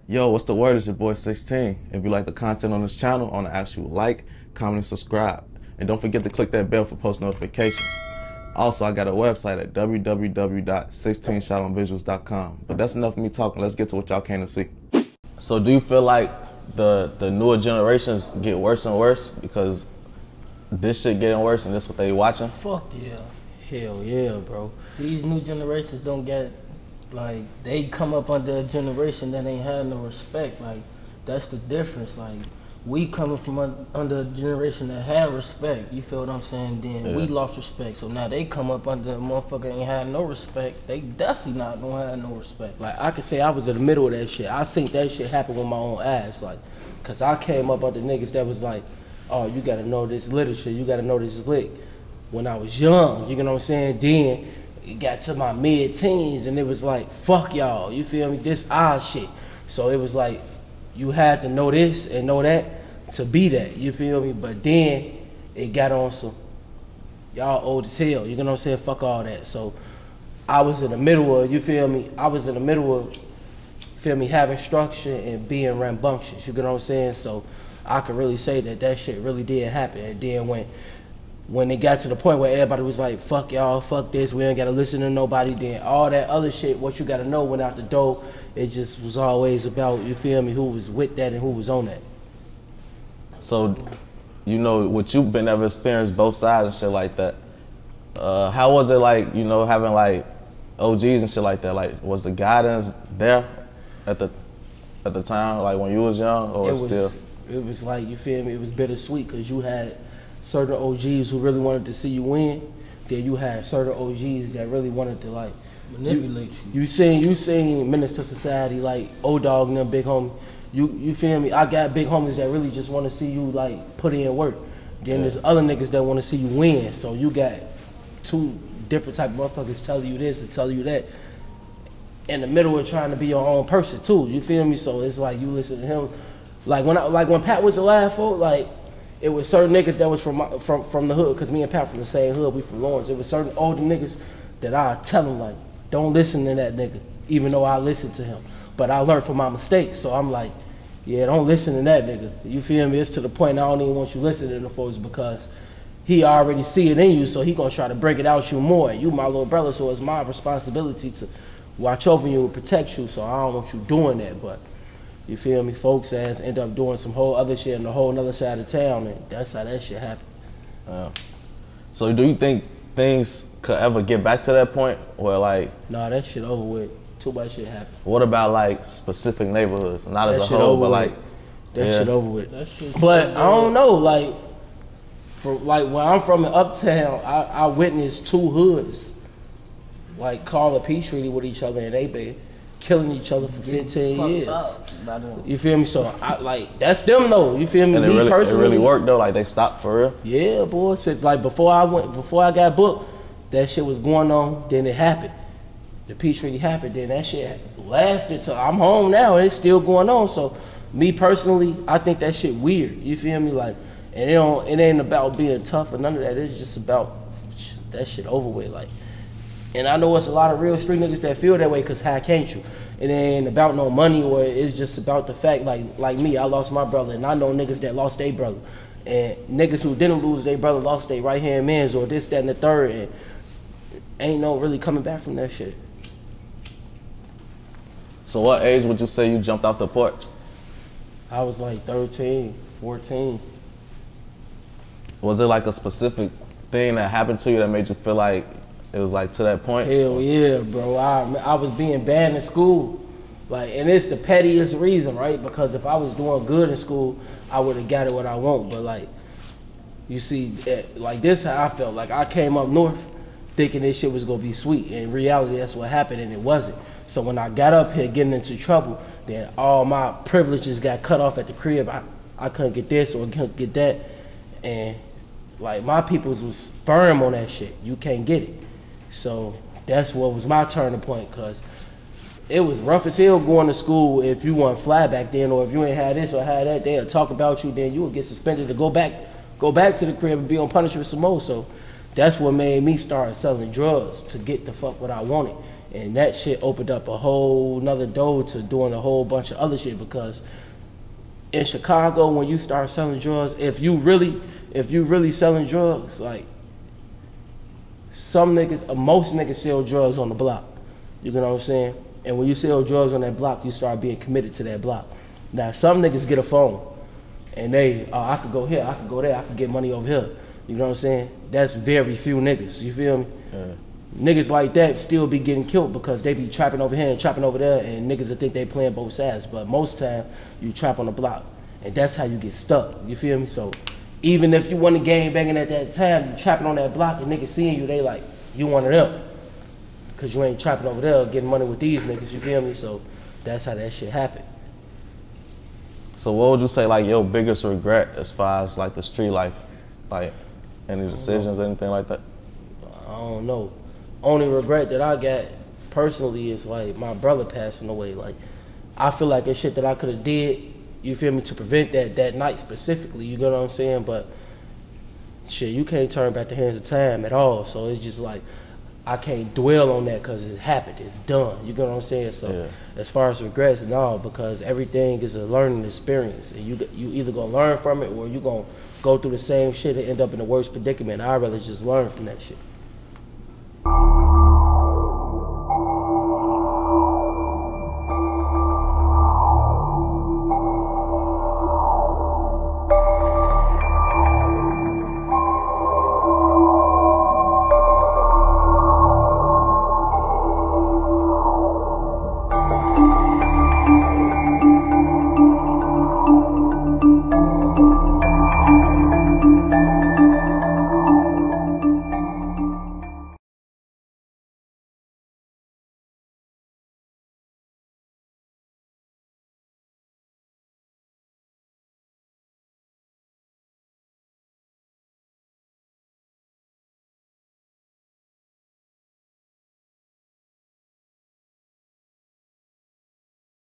Yo, what's the word? It's your boy 16. If you like the content on this channel, I want to ask you to like, comment, and subscribe. And don't forget to click that bell for post notifications. Also, I got a website at www.16shotonvisuals.com. But that's enough of me talking. Let's get to what y'all came to see. So do you feel like the newer generations get worse and worse because this shit getting worse and this what they watching? Fuck yeah. Hell yeah, bro. These new generations don't get, like, they come up under a generation that ain't had no respect. Like, that's the difference. Like, we coming from under a generation that had respect, you feel what I'm saying? Then we lost respect. So now they come up under a motherfucker ain't had no respect. They definitely not gonna have no respect. Like, I could say I was in the middle of that shit. I seen that shit happen with my own ass. Like, cause I came up under niggas that was like, oh, you gotta know this literature, you gotta know this lick. When I was young, you know what I'm saying? Then it got to my mid-teens and it was like, fuck y'all, you feel me? This odd shit. So it was like, you had to know this and know that to be that, you feel me? But then it got on some, y'all old as hell, you know what I'm saying? Fuck all that. So I was in the middle of, you feel me? I was in the middle of, feel me, having structure and being rambunctious, you know what I'm saying? So I could really say that that shit really did happen. And then when it got to the point where everybody was like, fuck y'all, fuck this, we ain't gotta listen to nobody, then all that other shit, what you gotta know, went out the door. It just was always about, you feel me, who was with that and who was on that. So, you know, what you've been ever experienced both sides and shit like that. How was it like, you know, having like OGs and shit like that? Like, was the guidance there at the time, like when you was young, or still? It was like, you feel me, it was bittersweet because you had certain OGs who really wanted to see you win. Then you had certain OGs that really wanted to like manipulate you. You seen Menace to Society, like O-Dog and them big homie. You feel me? I got big homies that really just want to see you like put in work. Then there's other niggas that want to see you win. So you got two different type of motherfuckers telling you this and telling you that. In the middle of trying to be your own person too. You feel me? So it's like you listen to him. Like when Pat was alive, folk, like it was certain niggas that was from the hood, cause me and Pat from the same hood, we from Lawrence. It was certain older niggas that I tell them like, don't listen to that nigga, even though I listened to him. But I learned from my mistakes, so I'm like, yeah, don't listen to that nigga. You feel me? It's to the point I don't even want you listening to folks because he already see it in you, so he gonna try to break it out you more. You my little brother, so it's my responsibility to watch over you and protect you, so I don't want you doing that, but you feel me? Folks ass end up doing some whole other shit on the whole other side of town, and that's how that shit happened. So do you think things could ever get back to that point where like? Nah, that shit over with. Too much shit happened. What about like specific neighborhoods? Not as a whole, but like. That shit over with. But I don't know, like, where I'm from in Uptown, I witnessed two hoods like call a peace treaty with each other and they been killing each other for 15 years. You feel me? So I like that's them though. You feel me? And it really worked though. Like they stopped for real. Yeah, boy. Since like before I got booked, that shit was going on. Then it happened. The peace treaty happened. Then that shit lasted till I'm home now and it's still going on. So me personally, I think that shit weird. You feel me? Like, and it ain't about being tough or none of that. It's just about that shit over with. Like. And I know it's a lot of real street niggas that feel that way because how can't you? It ain't about no money or it's just about the fact like me, I lost my brother and I know niggas that lost their brother. And niggas who didn't lose their brother lost their right hand mans or this, that, and the third, and ain't no really coming back from that shit. So what age would you say you jumped off the porch? I was like 13, 14. Was it like a specific thing that happened to you that made you feel like it was like to that point? Hell yeah, bro. I was being bad in school. Like, and it's the pettiest reason, right? Because if I was doing good in school, I would have got it what I want. But like, you see, like this how I felt. Like I came up north thinking this shit was gonna be sweet. In reality, that's what happened and it wasn't. So when I got up here getting into trouble, then all my privileges got cut off at the crib. I couldn't get this or couldn't get that. And like my peoples was firm on that shit. You can't get it. So that's what was my turning point, cause it was rough as hell going to school if you weren't fly back then, or if you ain't had this or had that, they'll talk about you, then you would get suspended to go back to the crib and be on punishment some more. So that's what made me start selling drugs to get the fuck what I wanted. And that shit opened up a whole nother door to doing a whole bunch of other shit, because in Chicago, when you start selling drugs, if you really selling drugs, like most niggas sell drugs on the block. You know what I'm saying? And when you sell drugs on that block, you start being committed to that block. Now, some niggas get a phone and I could go here, I could go there, I could get money over here. You know what I'm saying? That's very few niggas, you feel me? Yeah. Niggas like that still be getting killed because they be trapping over here and trapping over there, and niggas will think they playing both sides. But most time, you trap on the block, and that's how you get stuck, you feel me? So even if you want to gang banging at that time, you trapping on that block, and niggas seeing you, they like, you one of them. Cause you ain't trapping over there getting money with these niggas, you feel me? So that's how that shit happened. So what would you say like your biggest regret as far as like the street life? Like any decisions or anything like that? I don't know. Only regret that I got personally is like my brother passing away. Like I feel like it's shit that I could have did, you feel me, to prevent that night specifically, you know what I'm saying? But shit, you can't turn back the hands of time at all. So it's just like, I can't dwell on that because it happened, it's done, you know what I'm saying? So yeah. As far as regrets and all, because everything is a learning experience, and you either gonna learn from it or you gonna go through the same shit and end up in the worst predicament. I'd rather just learn from that shit.